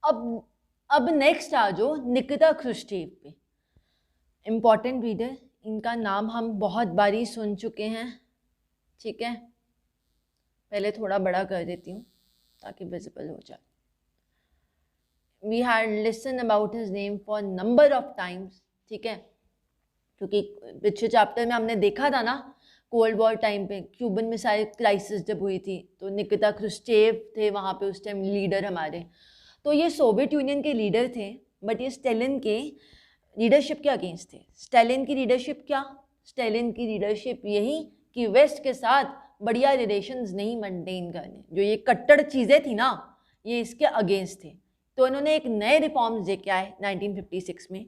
अब नेक्स्ट आ जाओ निकिता ख्रुश्चेव पे। इम्पॉर्टेंट रीडर, इनका नाम हम बहुत बारी सुन चुके हैं, ठीक है। पहले थोड़ा बड़ा कर देती हूँ ताकि विजिबल हो जाए। We had listen about his name for number of times, ठीक है, क्योंकि पिछले चैप्टर में हमने देखा था ना कोल्ड वॉर टाइम पे क्यूबन मिसाइल क्राइसिस जब हुई थी तो निकिता ख्रुश्चेव थे वहाँ पे उस टाइम लीडर हमारे। तो ये सोवियत यूनियन के लीडर थे, बट ये स्टालिन के लीडरशिप के अगेंस्ट थे। स्टालिन की लीडरशिप क्या? स्टालिन की लीडरशिप यही कि वेस्ट के साथ बढ़िया रिलेशंस नहीं मेंटेन करने, जो ये कट्टर चीज़ें थी ना, ये इसके अगेंस्ट थे। तो इन्होंने एक नए रिफॉर्म्स लेके आए 1956 में,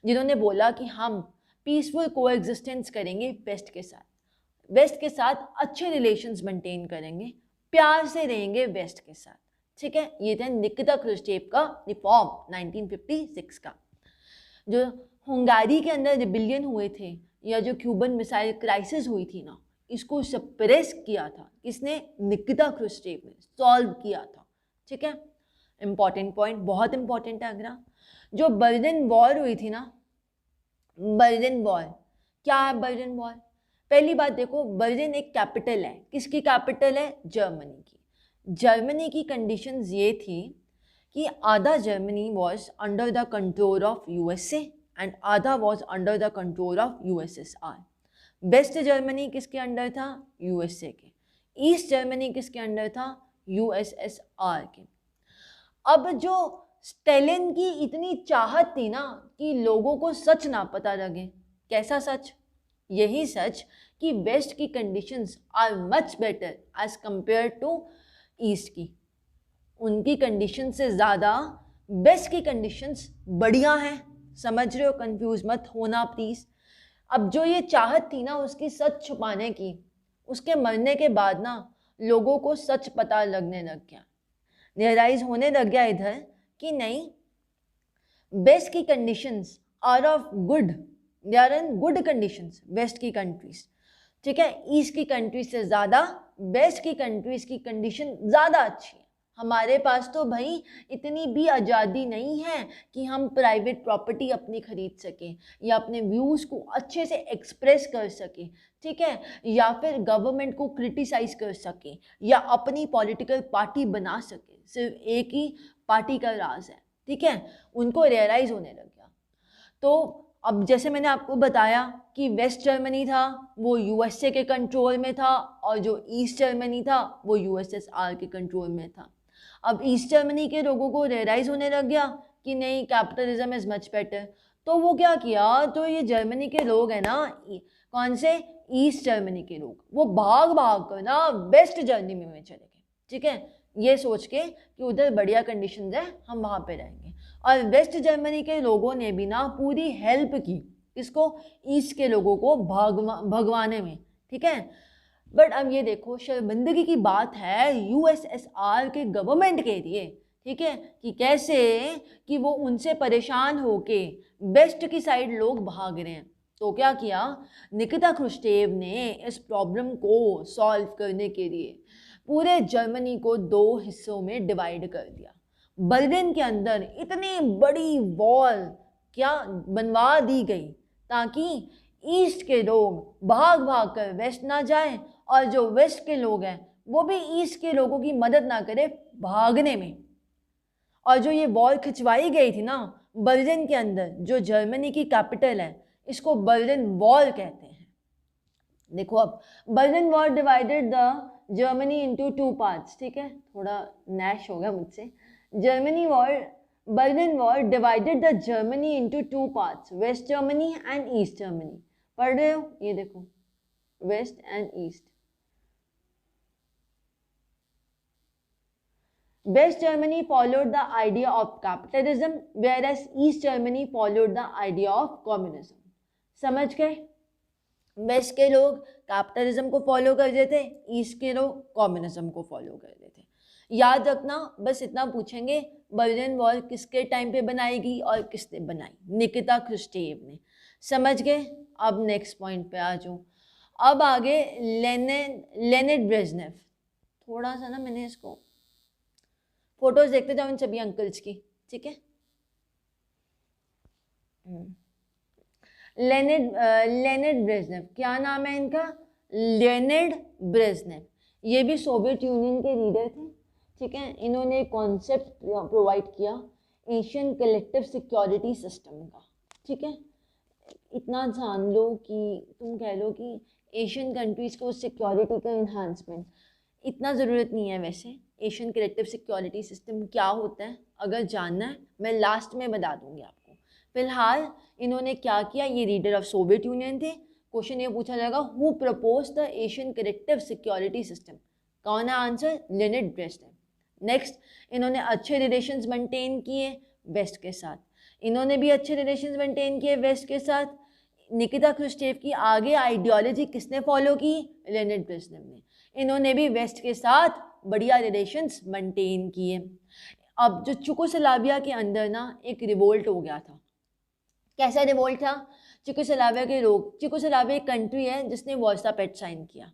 जिन्होंने बोला कि हम पीसफुल कोएग्जिस्टेंस करेंगे वेस्ट के साथ, वेस्ट के साथ अच्छे रिलेशंस मेंटेन करेंगे, प्यार से रहेंगे वेस्ट के साथ, ठीक है। ये था निकिता ख्रुश्चेव का रिफॉर्म 1956 का। जो हंगारी के अंदर रिबिलियन हुए थे या जो क्यूबन मिसाइल क्राइसिस हुई थी ना, इसको सप्रेस किया था किसने? निकिता ख्रुश्चेव ने सॉल्व किया था, ठीक है। इंपॉर्टेंट पॉइंट, बहुत इंपॉर्टेंट है अगला। जो बर्लिन वॉर हुई थी ना, बर्लिन वॉर, क्या है बर्लिन वॉर? पहली बात देखो, बर्लिन एक कैपिटल है, किसकी कैपिटल है? जर्मनी की। जर्मनी की कंडीशंस ये थी कि आधा Germany was under the control of USA and आधा was under the control of USSR. West Germany किसके अंडर था? यूएसए के। ईस्ट जर्मनी किसके अंडर था? यूएसएसआर के। अब जो स्टालिन की इतनी चाहत थी ना कि लोगों को सच ना पता लगे, कैसा सच? यही सच कि वेस्ट की conditions are much better as compare to east की। उनकी कंडीशन से ज़्यादा वेस्ट की कंडीशंस बढ़िया हैं। समझ रहे हो? कंफ्यूज मत होना प्लीज़। अब जो ये चाहत थी ना उसकी सच छुपाने की, उसके मरने के बाद ना लोगों को सच पता लगने लग गया, रियलाइज होने लग गया इधर कि नहीं, वेस्ट की conditions are of good, they are in good conditions west की कंट्रीज, ठीक है। ईस्ट की कंट्रीज से ज़्यादा वेस्ट की कंट्रीज की कंडीशन ज़्यादा अच्छी है। हमारे पास तो भाई इतनी भी आज़ादी नहीं है कि हम प्राइवेट प्रॉपर्टी अपनी खरीद सकें या अपने व्यूज़ को अच्छे से एक्सप्रेस कर सकें, ठीक है, या फिर गवर्नमेंट को क्रिटिसाइज कर सकें या अपनी पॉलिटिकल पार्टी बना सकें। सिर्फ एक ही पार्टी का राज है, ठीक है। उनको रियलाइज़ होने लग गया। तो अब जैसे मैंने आपको बताया कि वेस्ट जर्मनी था वो यूएसए के कंट्रोल में था और जो ईस्ट जर्मनी था वो यूएसएसआर के कंट्रोल में था। अब ईस्ट जर्मनी के लोगों को रियलाइज होने लग गया कि नहीं, कैपिटलिज्म इज मच बेटर। तो वो क्या किया, तो ये जर्मनी के लोग हैं ना, कौन से? ईस्ट जर्मनी के लोग, वो भाग भाग कर ना वेस्ट जर्मनी में चले गए, ठीक है, ये सोच के कि उधर बढ़िया कंडीशंस है, हम वहाँ पे रहेंगे। और वेस्ट जर्मनी के लोगों ने भी ना पूरी हेल्प की इसको, ईस्ट के लोगों को भगवाने में, ठीक है। बट अब ये देखो, शर्मिंदगी की बात है यूएसएसआर के गवर्नमेंट के लिए, ठीक है, कि कैसे कि वो उनसे परेशान होके वेस्ट की साइड लोग भाग रहे हैं। तो क्या किया, निकिता ख्रुश्चेव ने इस प्रॉब्लम को सॉल्व करने के लिए पूरे जर्मनी को 2 हिस्सों में डिवाइड कर दिया। बर्लिन के अंदर इतनी बड़ी वॉल क्या बनवा दी गई ताकि ईस्ट के लोग भाग भाग कर वेस्ट ना जाएं और जो वेस्ट के लोग हैं वो भी ईस्ट के लोगों की मदद ना करें भागने में। और जो ये वॉल खिंचवाई गई थी ना बर्लिन के अंदर, जो जर्मनी की कैपिटल है, इसको बर्लिन वॉल कहते हैं। देखो अब Berlin wall divided the Germany into 2 parts, ठीक है, थोड़ा नैश हो गया मुझसे। Berlin Wall divided the Germany into 2 parts, West Germany and East Germany. पढ़ रहे हो? ये देखो, West and East. West Germany followed the idea of capitalism, whereas East Germany followed the idea of communism. समझ गए? वेस्ट के लोग capitalism को फॉलो करते थे, ईस्ट के लोग कम्युनिज्म को फॉलो करते थे। याद रखना, बस इतना पूछेंगे, बर्लिन वॉल किसके टाइम पे बनाई गई और किसने बनाई? निकिता ख्रुश्चेव ने। समझ गए? अब नेक्स्ट पॉइंट पे आ जाऊँ। अब आगे लेनिन ब्रेजनेव। थोड़ा सा ना मैंने इसको फोटोज देखते जाओ इन सभी अंकल्स की, ठीक है। लेनिड ब्रेजनेव, क्या नाम है इनका? लेनिड ब्रेजनेव। ये भी सोवियत यूनियन के लीडर थे, ठीक है। इन्होंने कॉन्सेप्ट प्रोवाइड किया एशियन कलेक्टिव सिक्योरिटी सिस्टम का, ठीक है। इतना जान लो कि तुम कह लो कि एशियन कंट्रीज़ को सिक्योरिटी का इन्हांसमेंट, इतना ज़रूरत नहीं है वैसे। एशियन कलेक्टिव सिक्योरिटी सिस्टम क्या होता है अगर जानना है मैं लास्ट में बता दूंगी आपको। फिलहाल इन्होंने क्या किया, ये लीडर ऑफ सोवियत यूनियन थे। क्वेश्चन ये पूछा जाएगा who propose the Asian collective security system, कौन है आंसर? लेनिड ब्रेजनेव। नेक्स्ट, इन्होंने अच्छे रिलेशंस मेंटेन किए वेस्ट के साथ, इन्होंने भी अच्छे रिलेशंस मेंटेन किए वेस्ट के साथ। निकिता क्रुश्चेव की आगे आइडियोलॉजी किसने फॉलो की? लेनिड ब्रेजनेव ने। इन्होंने भी वेस्ट के साथ बढ़िया रिलेशंस मेंटेन किए। अब जो चुकोस्लाविया के अंदर ना एक रिवोल्ट हो गया था। कैसा रिवोल्ट था? चुकोस्लाविया के लोग, चुकोस्लाविया एक कंट्री है जिसने वार्सा पैक्ट साइन किया।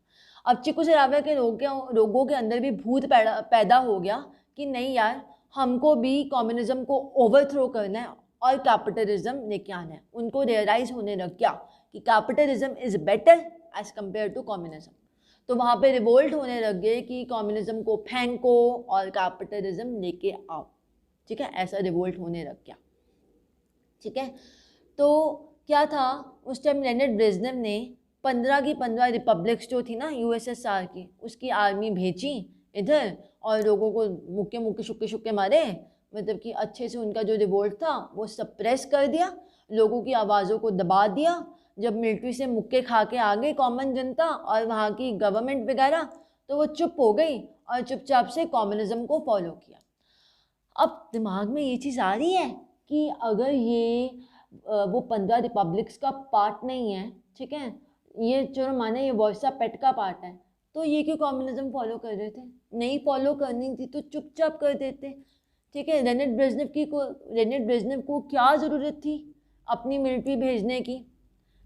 अब चुकोस्लाविया के लोगों के अंदर भी भूत पैदा हो गया कि नहीं यार, हमको भी कम्युनिज्म को ओवरथ्रो करना है और कैपिटलिज्म लेके आना है। उनको रियलाइज होने लग गया कि capitalism is better as compare to communism. तो वहाँ पे रिवोल्ट होने लग गए कि कम्युनिज्म को फेंको और कैपिटलिज्म लेके आओ, ठीक है। ऐसा रिवोल्ट होने लग गया, ठीक है। तो क्या था उस टाइम, लेनिड ब्रेजनेव ने 15 की 15 रिपब्लिक्स जो थी ना यूएसएसआर की, उसकी आर्मी भेजी इधर और लोगों को मुक्के मुक्के शुक्के शुक्के मारे। मतलब कि अच्छे से उनका जो रिवोल्ट था वो सप्रेस कर दिया, लोगों की आवाज़ों को दबा दिया। जब मिलिट्री से मुक्के खा के आ गई कॉमन जनता और वहाँ की गवर्नमेंट वगैरह, तो वो चुप हो गई और चुपचाप से कम्युनिज्म को फॉलो किया। अब दिमाग में ये चीज़ आ रही है कि अगर ये वो 15 रिपब्लिक्स का पार्ट नहीं है, ठीक है, ये चलो माने ये वार्सा पैक्ट का पार्ट है, तो ये क्यों कम्युनिज्म फॉलो कर रहे थे? नहीं फॉलो करनी थी तो चुपचाप कर देते, ठीक है। लेनिड ब्रेजनेव को क्या ज़रूरत थी अपनी मिलिट्री भेजने की?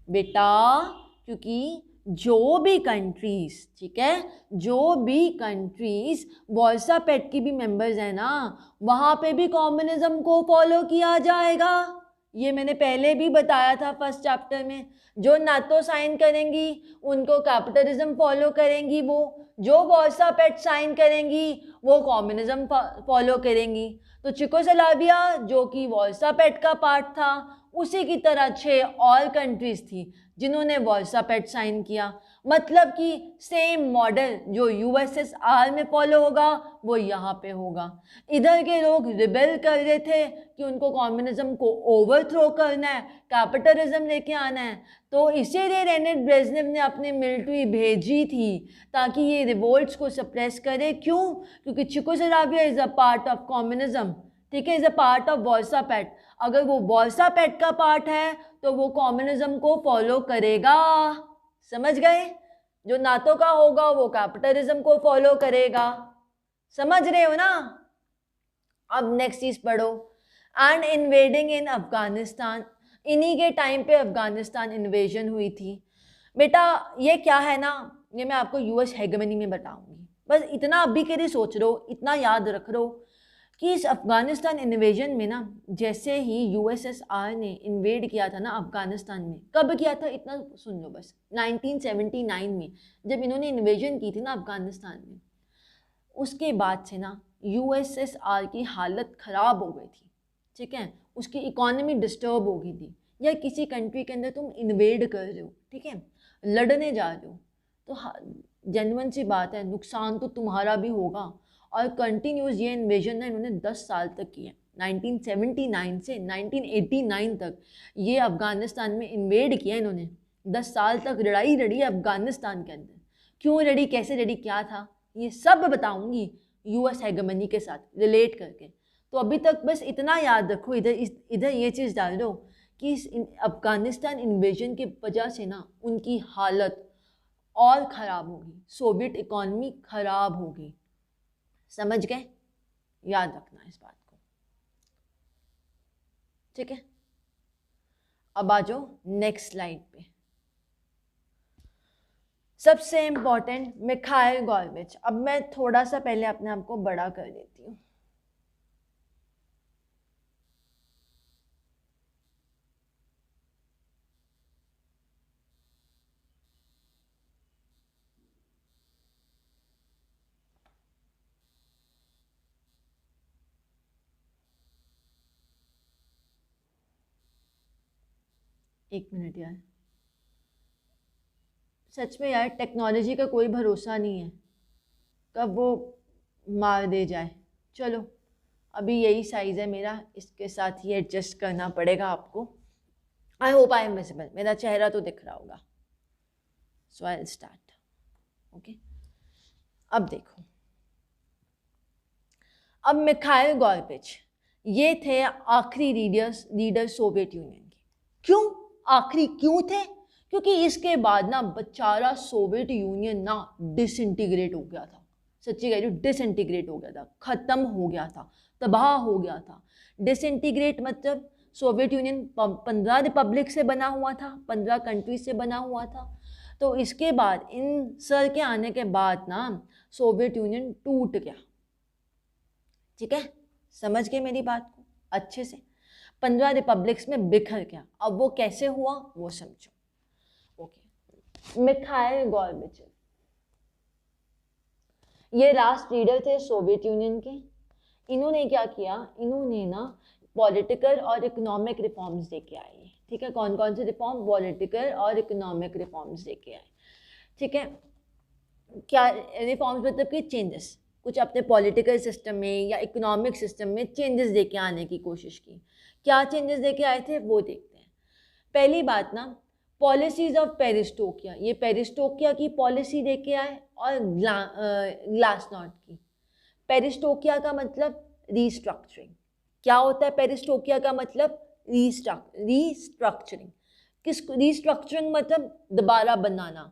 बेटा क्योंकि जो भी कंट्रीज़, ठीक है, जो भी कंट्रीज़ वार्सा पैक्ट की भी मेंबर्स हैं ना, वहाँ पे भी कम्युनिज्म को फॉलो किया जाएगा। ये मैंने पहले भी बताया था फर्स्ट चैप्टर में। जो नाटो साइन करेंगी उनको कैपिटलिज्म फॉलो करेंगी, वो जो वार्सा पैक्ट साइन करेंगी वो कम्युनिज्म फॉलो करेंगी। तो चुकोस्लाविया जो कि वार्सा पैक्ट का पार्ट था, उसी की तरह 6 और कंट्रीज थी जिन्होंने वार्सा पैक्ट साइन किया। मतलब कि सेम मॉडल जो यूएसएसआर में फॉलो होगा वो यहाँ पे होगा। इधर के लोग रिबेल कर रहे थे कि उनको कम्युनिज्म को ओवरथ्रो करना है, कैपिटलिज्म लेके आना है, तो इसीलिए लेनिड ब्रेजनेव ने अपनी मिलिट्री भेजी थी ताकि ये रिवोल्ट्स को सप्रेस करे। क्यों? क्योंकि Czechoslovakia is a part of communism, ठीक है, is a part of Warsaw Pact. अगर वो वार्सा पैक्ट का पार्ट है तो वो कम्युनिज्म को फॉलो करेगा, समझ गए? जो नाटो का होगा वो कैपिटलिज्म को फॉलो करेगा, समझ रहे हो ना? अब नेक्स्ट चीज पढ़ो, एंड इन्वेडिंग इन अफगानिस्तान। इन्हीं के टाइम पे अफगानिस्तान इन्वेजन हुई थी। बेटा ये क्या है ना, ये मैं आपको यूएस हेगेमनी में बताऊंगी, बस इतना अभी के लिए सोच लो, इतना याद रख लो कि इस अफगानिस्तान इन्वेजन में ना, जैसे ही यूएसएसआर ने इन्वेड किया था ना अफगानिस्तान में, कब किया था इतना सुन लो बस, 1979 में जब इन्होंने इन्वेजन की थी ना अफगानिस्तान में, उसके बाद से ना यूएसएसआर की हालत ख़राब हो गई थी, ठीक है। उसकी इकोनॉमी डिस्टर्ब हो गई थी। या किसी कंट्री के अंदर तुम इन्वेड कर रहे हो, ठीक है, लड़ने जा रहे हो, तो जेन्युइन सी बात है नुकसान तो तुम्हारा भी होगा। और कंटिन्यूस ये इन्वेजन ना इन्होंने 10 साल तक किया, 1979 से 1989 तक ये अफ़गानिस्तान में इन्वेड किया इन्होंने। 10 साल तक लड़ाई लड़ी है अफ़गानिस्तान के अंदर। क्यों लड़ी, कैसे लड़ी, क्या था, ये सब बताऊंगी यूएस हेगेमनी के साथ रिलेट करके। तो अभी तक बस इतना याद रखो, इधर ये चीज़ डाल दो कि इस अफ़गानिस्तान इन्वेजन की वजह से ना उनकी हालत और ख़राब होगी, सोवियत इकॉनमी ख़राब होगी, समझ गए? याद रखना इस बात को, ठीक है। अब आ जाओ नेक्स्ट स्लाइड पे। सबसे इम्पॉर्टेंट मिखाइल गॉर्बेच। अब मैं थोड़ा सा पहले अपने आप को बड़ा कर देती हूँ। एक मिनट यार, सच में यार टेक्नोलॉजी का कोई भरोसा नहीं है, कब वो मार दे जाए। चलो अभी यही साइज़ है मेरा, इसके साथ ही एडजस्ट करना पड़ेगा आपको। I hope I am visible, मेरा चेहरा तो दिख रहा होगा। सो आई विल स्टार्ट। ओके, अब देखो, अब मिखाइल गॉर्बेच ये थे आखिरी लीडर सोवियत यूनियन के। क्यों आखिरी क्यों थे? क्योंकि इसके बाद ना बेचारा सोवियत यूनियन ना डिसइंटीग्रेट हो गया था। सच्ची कह रही हूँ, डिसइंटीग्रेट हो गया था, ख़त्म हो गया था, तबाह हो गया था। डिसइंटीग्रेट मतलब सोवियत यूनियन 15 रिपब्लिक से बना हुआ था, 15 कंट्रीज से बना हुआ था। तो इसके बाद इन सर के आने के बाद ना सोवियत यूनियन टूट गया। ठीक है, समझ गए मेरी बात को अच्छे से? 15 रिपब्लिक्स में बिखर गया। अब वो कैसे हुआ वो समझो। ओके, मिखाइल गॉर्बेचेव ये लास्ट लीडर थे सोवियत यूनियन के। इन्होंने क्या किया, इन्होंने ना पॉलिटिकल और इकोनॉमिक रिफॉर्म्स लेके आए। ठीक है, कौन कौन से रिफॉर्म? पॉलिटिकल और इकोनॉमिक रिफॉर्म्स लेके आए। ठीक है, क्या रिफॉर्म्स मतलब कि चेंजेस, कुछ अपने पॉलिटिकल सिस्टम में या इकोनॉमिक सिस्टम में चेंजेस लेके आने की कोशिश की। क्या चेंजेस लेके आए थे वो देखते हैं। पहली बात ना, पॉलिसीज ऑफ पेरिस्टोकिया, ये पेरिस्टोकिया की पॉलिसी लेके आए, और ग्लासनॉस्ट की। पेरिस्टोकिया का मतलब रीस्ट्रक्चरिंग। क्या होता है पेरिस्टोकिया का मतलब? रीस्ट्रक्चरिंग। किस रीस्ट्रक्चरिंग मतलब? दोबारा बनाना।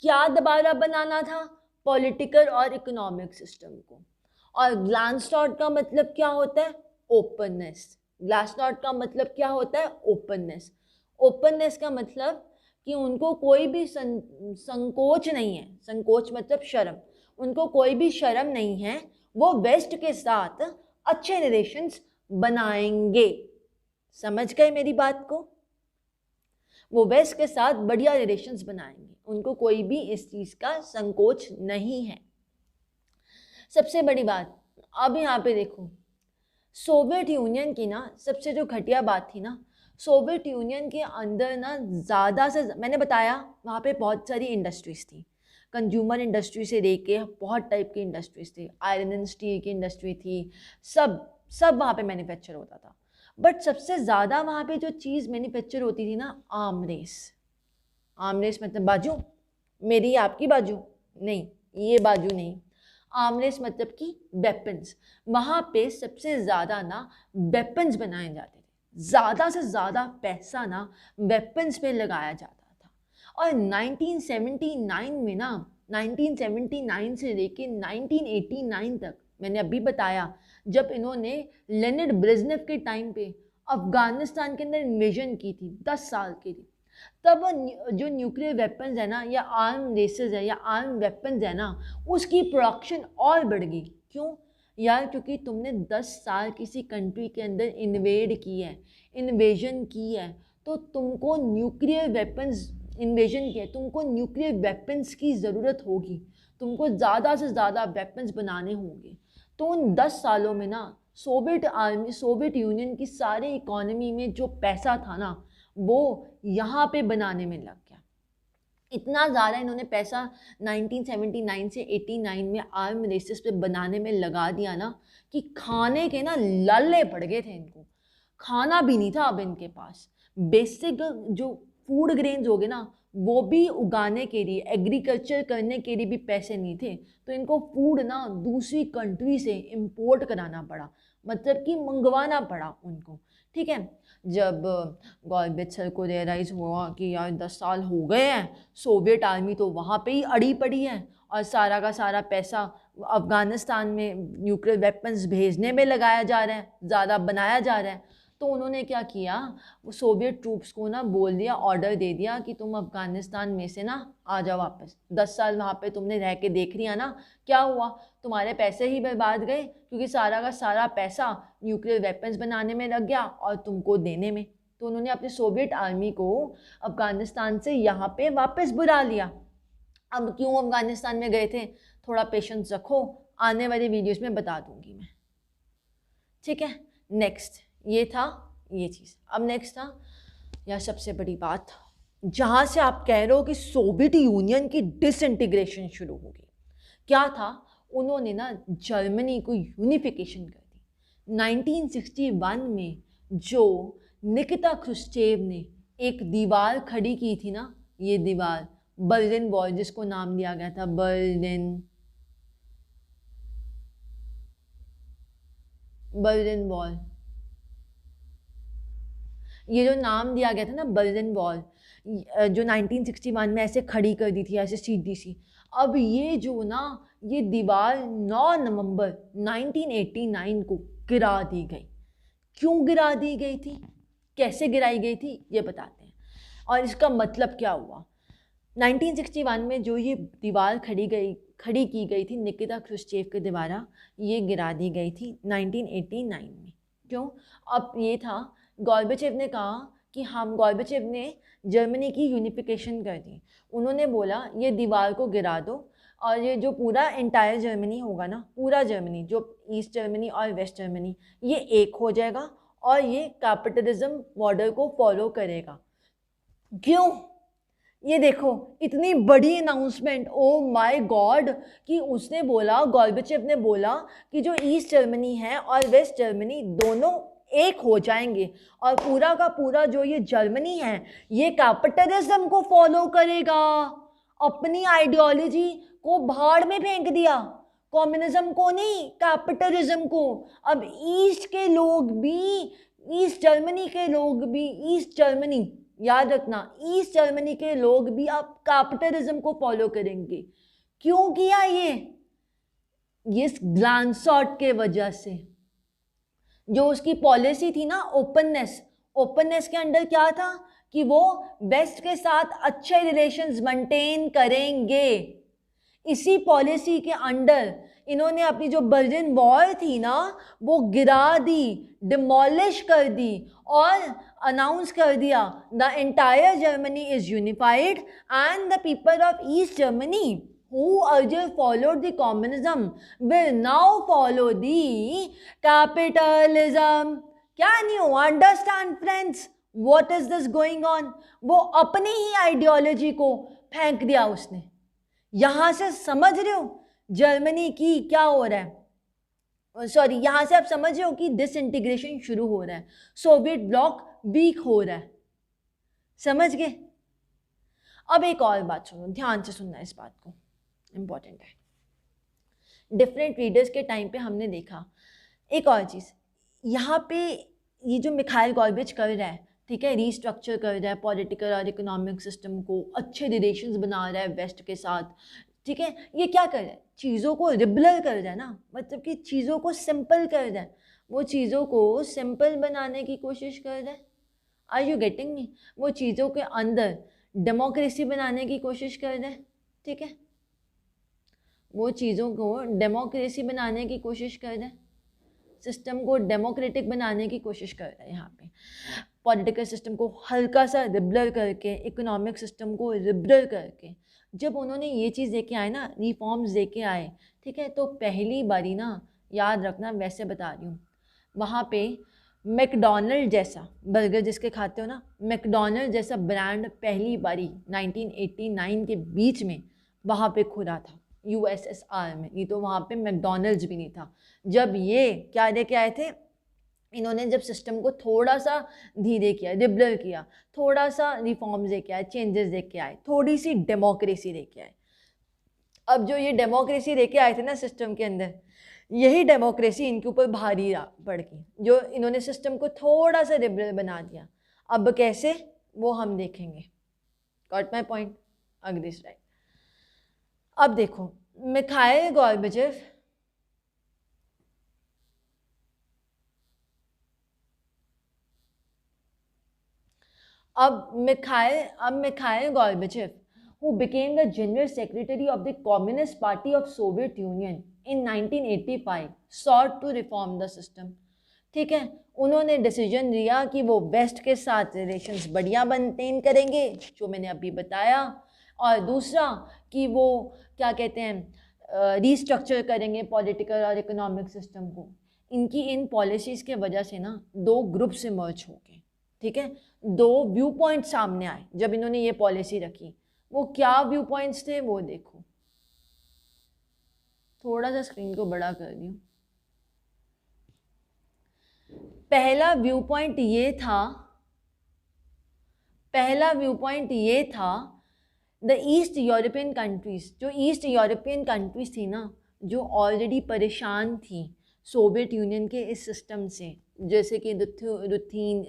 क्या दोबारा बनाना था? पॉलिटिकल और इकोनॉमिक सिस्टम को। और ग्लासनॉस्ट का मतलब क्या होता है? ओपननेस। ग्लासनॉस्ट का मतलब क्या होता है? ओपननेस। ओपननेस का मतलब कि उनको कोई भी संकोच नहीं है। संकोच मतलब शर्म। उनको कोई भी शर्म नहीं है, वो वेस्ट के साथ अच्छे रिलेशंस बनाएंगे। समझ गए मेरी बात को? वो वेस्ट के साथ बढ़िया रिलेशंस बनाएंगे, उनको कोई भी इस चीज़ का संकोच नहीं है। सबसे बड़ी बात, अब यहाँ पे देखो, सोवियत यूनियन की ना सबसे जो घटिया बात थी ना, सोवियत यूनियन के अंदर ना ज़्यादा से, मैंने बताया वहाँ पे बहुत सारी इंडस्ट्रीज़ थी, कंज्यूमर इंडस्ट्री से लेके बहुत टाइप की इंडस्ट्रीज थी, आयरन एंड स्टील की इंडस्ट्री थी, सब वहाँ पे मैन्युफैक्चर होता था। बट सबसे ज़्यादा वहाँ पे जो चीज़ मैन्युफैक्चर होती थी ना, आर्म रेस। आर्म रेस मतलब बाजू, मेरी आपकी बाजू नहीं, ये बाजू नहीं। आर्म रेस मतलब कि वेपन्स। वहाँ पे सबसे ज़्यादा ना वेपन्स बनाए जाते थे, ज़्यादा से ज़्यादा पैसा ना वेपन्स पे लगाया जाता था। और 1979 में ना, 1979 से लेके 1989 तक, मैंने अभी बताया जब इन्होंने लेनिड ब्रेजनेव के टाइम पे अफगानिस्तान के अंदर इन्वेजन की थी 10 साल के लिए, तब जो न्यूक्लियर वेपन्स है ना, या आर्म रेसेस है, या आर्म वेपन्स है ना, उसकी प्रोडक्शन और बढ़ गई। क्यों यार? क्योंकि तुमने 10 साल किसी कंट्री के अंदर इन्वेड की है, इन्वेजन की है, तो तुमको न्यूक्लियर वेपन्स, इन्वेजन किया है, तुमको न्यूक्लियर वेपन्स की ज़रूरत होगी, तुमको ज़्यादा से ज़्यादा वेपन्स बनाने होंगे। तो उन 10 सालों में ना सोवियत आर्मी, सोवियत यूनियन की सारी इकोनॉमी में जो पैसा था ना, वो यहाँ पे बनाने में लग गया। इतना ज़्यादा इन्होंने पैसा 1979 से 89 में आर्म रेसेस पे बनाने में लगा दिया ना, कि खाने के ना लल्ले पड़ गए थे इनको, खाना भी नहीं था अब इनके पास। बेसिक जो फूड ग्रेन्स हो गए ना, वो भी उगाने के लिए, एग्रीकल्चर करने के लिए भी पैसे नहीं थे, तो इनको फूड ना दूसरी कंट्री से इंपोर्ट कराना पड़ा, मतलब कि मंगवाना पड़ा उनको। ठीक है, जब गॉर्बेच सर को रियलाइज़ हुआ कि यार 10 साल हो गए हैं, सोवियत आर्मी तो वहाँ पे ही अड़ी पड़ी है, और सारा का सारा पैसा अफ़गानिस्तान में न्यूक्लियर वेपन्स भेजने में लगाया जा रहा है, ज़्यादा बनाया जा रहा है, तो उन्होंने क्या किया, वो सोवियत ट्रूप्स को ना बोल दिया, ऑर्डर दे दिया कि तुम अफ़गानिस्तान में से ना आ जाओ वापस। 10 साल वहाँ पे तुमने रह के देख लिया ना, क्या हुआ? तुम्हारे पैसे ही बर्बाद गए, क्योंकि सारा का सारा पैसा न्यूक्लियर वेपन्स बनाने में लग गया और तुमको देने में। तो उन्होंने अपने सोवियत आर्मी को अफ़गानिस्तान से यहाँ पे वापस बुला लिया। अब क्यों अफ़गानिस्तान में गए थे, थोड़ा पेशेंस रखो, आने वाले वीडियोज़ में बता दूँगी मैं। ठीक है, नेक्स्ट ये था ये चीज़। अब नेक्स्ट था या सबसे बड़ी बात, जहाँ से आप कह रहे हो कि सोवियत यूनियन की डिसइंटीग्रेशन शुरू होगी, क्या था, उन्होंने ना जर्मनी को यूनिफिकेशन कर दी। 1961 में जो निकिता क्रुश्चेव ने एक दीवार खड़ी की थी ना, ये दीवार बर्लिन वॉल, जिसको नाम दिया गया था बर्लिन वॉल, ये जो नाम दिया गया था ना बर्लिन वॉल, जो 1961 में ऐसे खड़ी कर दी थी, ऐसे सीधी सी। अब ये जो ना, ये दीवार 9 नवंबर 1989 को गिरा दी गई। क्यों गिरा दी गई थी, कैसे गिराई गई थी, ये बताते हैं और इसका मतलब क्या हुआ। 1961 में जो ये दीवार खड़ी की गई थी निकिता क्रुश्चेव के द्वारा, ये गिरा दी गई थी 1989 में। क्यों? अब ये था, गोर्बाचेव ने कहा कि गोर्बाचेव ने जर्मनी की यूनिफिकेशन कर दी। उन्होंने बोला ये दीवार को गिरा दो और ये जो पूरा इंटायर जर्मनी होगा ना, पूरा जर्मनी, जो ईस्ट जर्मनी और वेस्ट जर्मनी, ये एक हो जाएगा और ये कैपिटलिज्म मॉडल को फॉलो करेगा। क्यों? ये देखो इतनी बड़ी अनाउंसमेंट, ओ माय गॉड, कि उसने बोला, गोर्बाचेव ने बोला कि जो ईस्ट जर्मनी है और वेस्ट जर्मनी दोनों एक हो जाएंगे और पूरा का पूरा जो ये जर्मनी है ये कैपिटलिज्म को फॉलो करेगा। अपनी आइडियोलॉजी को भाड़ में फेंक दिया, कम्युनिज्म को नहीं, कैपिटलिज्म को। अब ईस्ट के लोग भी, ईस्ट जर्मनी के लोग भी, ईस्ट जर्मनी याद रखना, ईस्ट जर्मनी के लोग भी अब कैपिटलिज्म को फॉलो करेंगे। क्यों किया ये ग्लांसॉट के वजह से। जो उसकी पॉलिसी थी ना, ओपननेस के अंडर क्या था कि वो वेस्ट के साथ अच्छे रिलेशंस मेंटेन करेंगे। इसी पॉलिसी के अंडर इन्होंने अपनी जो बर्लिन वॉल थी ना, वो गिरा दी, डिमोलिश कर दी और अनाउंस कर दिया the entire Germany is unified and the people of east Germany who earlier followed the communism will now follow the capitalism. Can you understand friends what is this going on? वो अपनी ही ideology को फेंक दिया उसने। यहाँ से समझ रहे हो जर्मनी की क्या हो रहा है, सॉरी, यहाँ से आप समझ रहे हो कि डिसइंटीग्रेशन शुरू हो रहा है, सोवियत ब्लॉक वीक हो रहा है। समझ गए? अब एक और बात सुनो, ध्यान से सुनना इस बात को, इम्पॉर्टेंट है। डिफरेंट रीडर्स के टाइम पे हमने देखा एक और चीज़, यहाँ पे ये जो मिखाइल गोर्बाचेव कर रहा है, ठीक है, रीस्ट्रक्चर कर रहा है पॉलिटिकल और इकोनॉमिक सिस्टम को, अच्छे रिलेशंस बना रहा है वेस्ट के साथ, ठीक है, ये क्या कर रहा है, चीज़ों को लिबरल कर रहा है ना, मतलब कि चीज़ों को सिंपल कर रहा है, वो चीज़ों को सिंपल बनाने की कोशिश कर रहा है। Are you getting me? वो चीज़ों के अंदर डेमोक्रेसी बनाने की कोशिश कर रहा है, ठीक है, वो चीज़ों को डेमोक्रेसी बनाने की कोशिश कर रहा है, सिस्टम को डेमोक्रेटिक बनाने की कोशिश कर रहा है। यहाँ पे पॉलिटिकल सिस्टम को हल्का सा लिबरल करके, इकोनॉमिक सिस्टम को लिबरल करके, जब उन्होंने ये चीज़ लेके आए ना, रिफॉर्म्स लेके आए, ठीक है, तो पहली बारी ना, याद रखना, वैसे बता रही हूँ, वहाँ पे मैकडोनल्ड जैसा बर्गर जिसके खाते हो ना, मैकडोनल्ड जैसा ब्रांड पहली बारी 1989 के बीच में वहाँ पे खुला था यूएसएसआर में। नहीं तो वहाँ पे मैकडोनल्ड्स भी नहीं था। जब ये क्या लेके आए थे इन्होंने, जब सिस्टम को थोड़ा सा धीरे किया, लिबरल किया, थोड़ा सा रिफॉर्म्स लेके आए, चेंजेस लेके आए, थोड़ी सी डेमोक्रेसी लेके आए। अब जो ये डेमोक्रेसी लेके आए थे ना सिस्टम के अंदर, यही डेमोक्रेसी इनके ऊपर भारी पड़ गई, जो इन्होंने सिस्टम को थोड़ा सा लिबरल बना दिया। अब कैसे, वो हम देखेंगे। Got my point? Agree right. अब देखो, Mikhail Gorbachev Mikhail Gorbachev who became the general secretary of the Communist Party of Soviet Union in 1985 sought to reform the system। ठीक है, उन्होंने डिसीजन लिया कि वो वेस्ट के साथ रिलेशंस बढ़िया मेंटेन करेंगे, जो मैंने अभी बताया, और दूसरा कि वो क्या कहते हैं, रीस्ट्रक्चर करेंगे पॉलिटिकल और इकोनॉमिक सिस्टम को। इनकी इन पॉलिसीज़ के वजह से ना दो ग्रुप से मर्ज हो गए, ठीक है, दो व्यू पॉइंट सामने आए जब इन्होंने ये पॉलिसी रखी। वो क्या व्यू पॉइंट्स थे वो देखो, थोड़ा सा स्क्रीन को बड़ा कर दूं। पहला व्यू पॉइंट ये था द ईस्ट यूरोपियन कंट्रीज, जो ईस्ट यूरोपियन कंट्रीज थी ना, जो ऑलरेडी परेशान थी सोवियत यूनियन के इस सिस्टम से, जैसे कि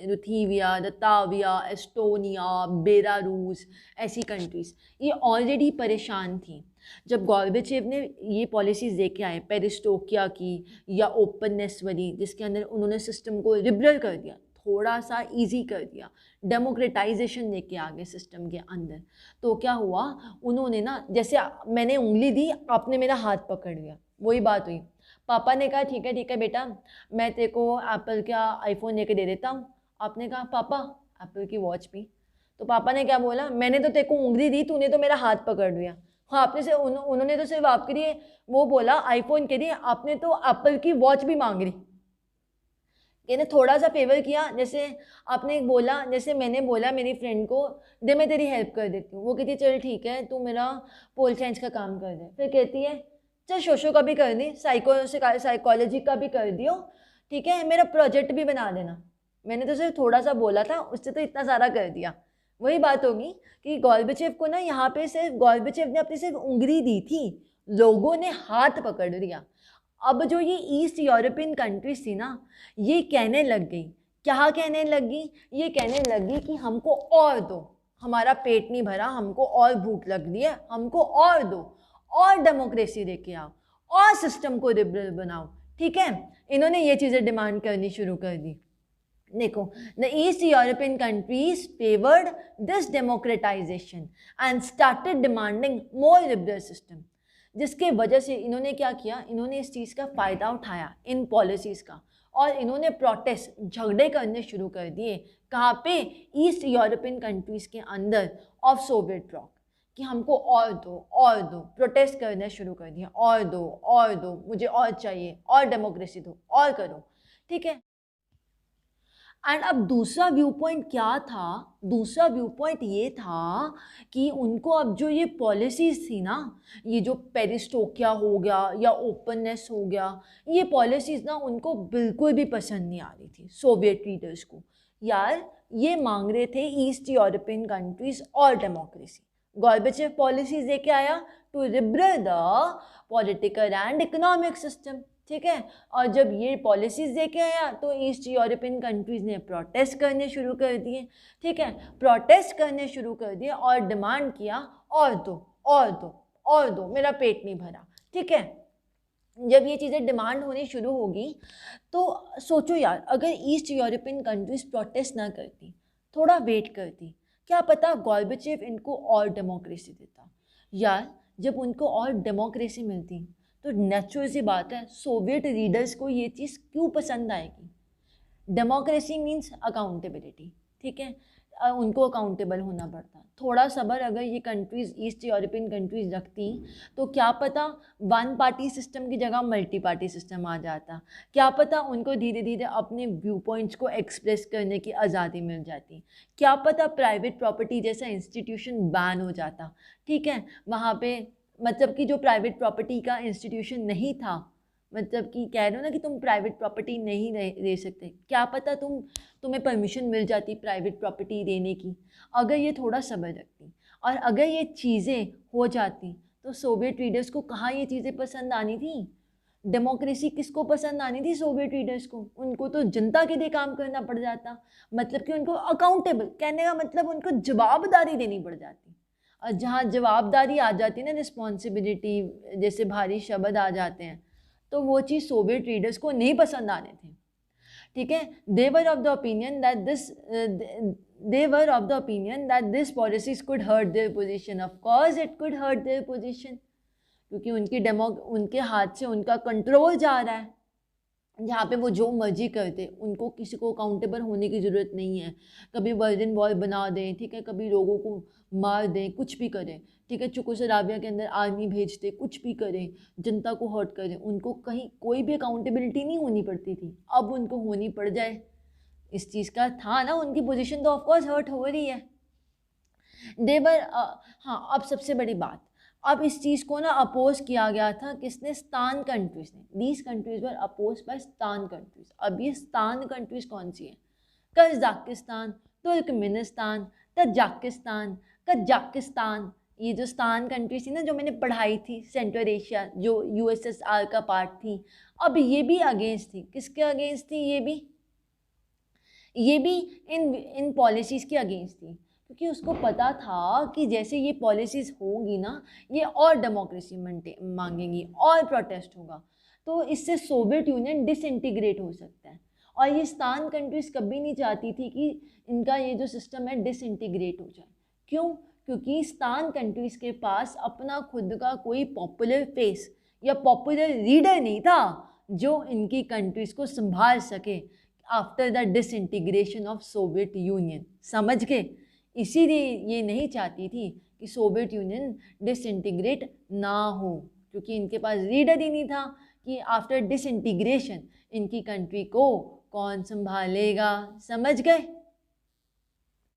रुथीविया, लताविया, एस्टोनिया, बेलारूस, ऐसी कंट्रीज, ये ऑलरेडी परेशान थी। जब गॉर्बेचेव ने ये पॉलिसीज़ लेके आए पेरिस्टोकिया की या ओपननेस वाली, जिसके अंदर उन्होंने सिस्टम को लिबरल कर दिया, थोड़ा सा इजी कर दिया, डेमोक्रेटाइजेशन लेके आ गए सिस्टम के अंदर, तो क्या हुआ, उन्होंने ना, जैसे मैंने उंगली दी, आपने मेरा हाथ पकड़ लिया, वही बात हुई। पापा ने कहा ठीक है बेटा, मैं तेरे को एप्पल का आईफोन लेके दे देता हूँ। आपने कहा पापा एप्पल की वॉच भी। तो पापा ने क्या बोला, मैंने तो तेरे को उंगली दी, तूने तो मेरा हाथ पकड़ लिया। हाँ, आपने से उन्होंने तो सिर्फ आपके लिए वो बोला आईफोन के लिए, आपने तो एप्पल की वॉच भी मांग ली। मैंने थोड़ा सा फेवर किया, जैसे आपने बोला, जैसे मैंने बोला मेरी फ्रेंड को, दे मैं तेरी हेल्प कर देती हूँ, वो कहती है चल ठीक है तू मेरा पोल साइंस का काम कर दे, फिर कहती है चल सोशो का भी कर दी, साइकोलॉजी का भी कर दियो, ठीक है मेरा प्रोजेक्ट भी बना देना। मैंने तो सिर्फ थोड़ा सा बोला था, उससे तो इतना सारा कर दिया। वही बात होगी कि गोर्बाचेव को ना, यहाँ पे सिर्फ गोर्बाचेव ने अपनी सिर्फ उंगली दी थी, लोगों ने हाथ पकड़ लिया। अब जो ये ईस्ट यूरोपियन कंट्रीज थी ना, ये कहने लग गई, क्या कहने लगी, ये कहने लगी कि हमको और दो, हमारा पेट नहीं भरा, हमको और भूख लग रही है, हमको और दो, और डेमोक्रेसी लेके आओ, और सिस्टम को लिबरल बनाओ। ठीक है, इन्होंने ये चीज़ें डिमांड करनी शुरू कर दी। देखो, the east European countries favoured this democratisation and started demanding more liberal system, जिसके वजह से इन्होंने क्या किया, इन्होंने इस चीज़ का फ़ायदा उठाया इन पॉलिसीज़ का, और इन्होंने प्रोटेस्ट, झगड़े करने शुरू कर दिए। कहाँ पे, ईस्ट यूरोपियन कंट्रीज़ के अंदर ऑफ सोवियत ब्लॉक, कि हमको और दो, प्रोटेस्ट करने शुरू कर दिया, और दो, मुझे और चाहिए, और डेमोक्रेसी दो, और करो। ठीक है, एंड अब दूसरा व्यू पॉइंट क्या था, दूसरा व्यू पॉइंट ये था कि उनको अब जो ये पॉलिसीज़ थी ना, ये जो पेरिस्टोकिया हो गया या ओपननेस हो गया, ये पॉलिसीज़ ना उनको बिल्कुल भी पसंद नहीं आ रही थी सोवियत लीडर्स को। यार ये मांग रहे थे ईस्ट यूरोपियन कंट्रीज़ और डेमोक्रेसी। गोर्बाचेव पॉलिसीज़ लेके आया to liberal the political and economic system. ठीक है, और जब ये पॉलिसीज़ लेके आया तो ईस्ट यूरोपियन कंट्रीज़ ने प्रोटेस्ट करने शुरू कर दिए। ठीक है, प्रोटेस्ट करने शुरू कर दिए और डिमांड किया और दो, मेरा पेट नहीं भरा। ठीक है, जब ये चीज़ें डिमांड होनी शुरू होगी तो सोचो यार, अगर ईस्ट यूरोपियन कंट्रीज़ प्रोटेस्ट ना करती, थोड़ा वेट करती, क्या पता गोर्बाचेव इनको और डेमोक्रेसी देता। यार जब उनको और डेमोक्रेसी मिलती तो नेचुरल सी बात है सोवियत लीडर्स को ये चीज़ क्यों पसंद आएगी। Democracy means accountability. ठीक है, उनको अकाउंटेबल होना पड़ता। थोड़ा सब्र अगर ये कंट्रीज़, ईस्ट यूरोपियन कंट्रीज़ रखती तो क्या पता वन पार्टी सिस्टम की जगह मल्टी पार्टी सिस्टम आ जाता। क्या पता उनको धीरे धीरे अपने व्यू पॉइंट्स को एक्सप्रेस करने की आज़ादी मिल जाती। क्या पता प्राइवेट प्रॉपर्टी जैसा इंस्टीट्यूशन बैन हो जाता। ठीक है, वहाँ पे मतलब कि जो प्राइवेट प्रॉपर्टी का इंस्टीट्यूशन नहीं था, मतलब कि कह रहे हो ना कि तुम प्राइवेट प्रॉपर्टी नहीं ले सकते, क्या पता तुम्हें परमिशन मिल जाती प्राइवेट प्रॉपर्टी देने की, अगर ये थोड़ा सब्र रखती। और अगर ये चीज़ें हो जाती तो सोवियत लीडर्स को कहाँ ये चीज़ें पसंद आनी थी। डेमोक्रेसी किसको पसंद आनी थी सोवियत लीडर्स को, उनको तो जनता के लिए काम करना पड़ जाता। मतलब कि उनको अकाउंटेबल, कहने का मतलब उनको जवाबदारी देनी पड़ जाती। और जहाँ जवाबदारी आ जाती है ना, रिस्पॉन्सिबिलिटी जैसे भारी शब्द आ जाते हैं, तो वो चीज़ सोवियत लीडर्स को नहीं पसंद आने थे। ठीक है, they were of the opinion that this policies could hurt their position. Of course it could hurt their position, क्योंकि उनके हाथ से उनका कंट्रोल जा रहा है, जहाँ पे वो जो मर्जी करते, उनको किसी को अकाउंटेबल होने की ज़रूरत नहीं है। कभी बर्जन वॉर बना दें, ठीक है, कभी लोगों को मार दें, कुछ भी करें। ठीक है, चुकोसलाविया के अंदर आर्मी भेज दे, कुछ भी करें, जनता को हर्ट करें, उनको कहीं कोई भी अकाउंटेबिलिटी नहीं होनी पड़ती थी। अब उनको होनी पड़ जाए इस चीज़ का था ना, उनकी पोजीशन तो ऑफकोर्स हर्ट हो रही है। देवर हाँ, अब सबसे बड़ी बात, अब इस चीज़ को ना अपोज किया गया था किसने? स्तान कंट्रीज ने। These countries were opposed by stan countries. अब ये स्तान कंट्रीज कौन सी हैं? Kazakhstan, Turkmenistan, Tajikistan, Kazakhstan. ये जो स्तान कंट्रीज थी ना, जो मैंने पढ़ाई थी, सेंट्रल एशिया जो यूएसएसआर का पार्ट थी, अब ये भी अगेंस्ट थी। किसके अगेंस्ट थी? ये भी इन पॉलिसीज़ के अगेंस्ट थी, क्योंकि उसको पता था कि जैसे ये पॉलिसीज़ होंगी ना, ये और डेमोक्रेसी मांगेंगी और प्रोटेस्ट होगा, तो इससे सोवियत यूनियन डिसइंटीग्रेट हो सकता है। और ये स्तान कंट्रीज़ कभी नहीं चाहती थी कि इनका ये जो सिस्टम है डिसइंटीग्रेट हो जाए। क्यों? क्योंकि स्तान कंट्रीज़ के पास अपना खुद का कोई पॉपुलर फेस या पॉपुलर लीडर नहीं था जो इनकी कंट्रीज़ को संभाल सके after the disintegration of Soviet union. समझ गए? इसीलिए ये नहीं चाहती थी कि सोवियत यूनियन डिसइंटीग्रेट ना हो, क्योंकि इनके पास लीडर ही नहीं था कि आफ्टर डिसइंटीग्रेशन इनकी कंट्री को कौन संभालेगा। समझ गए?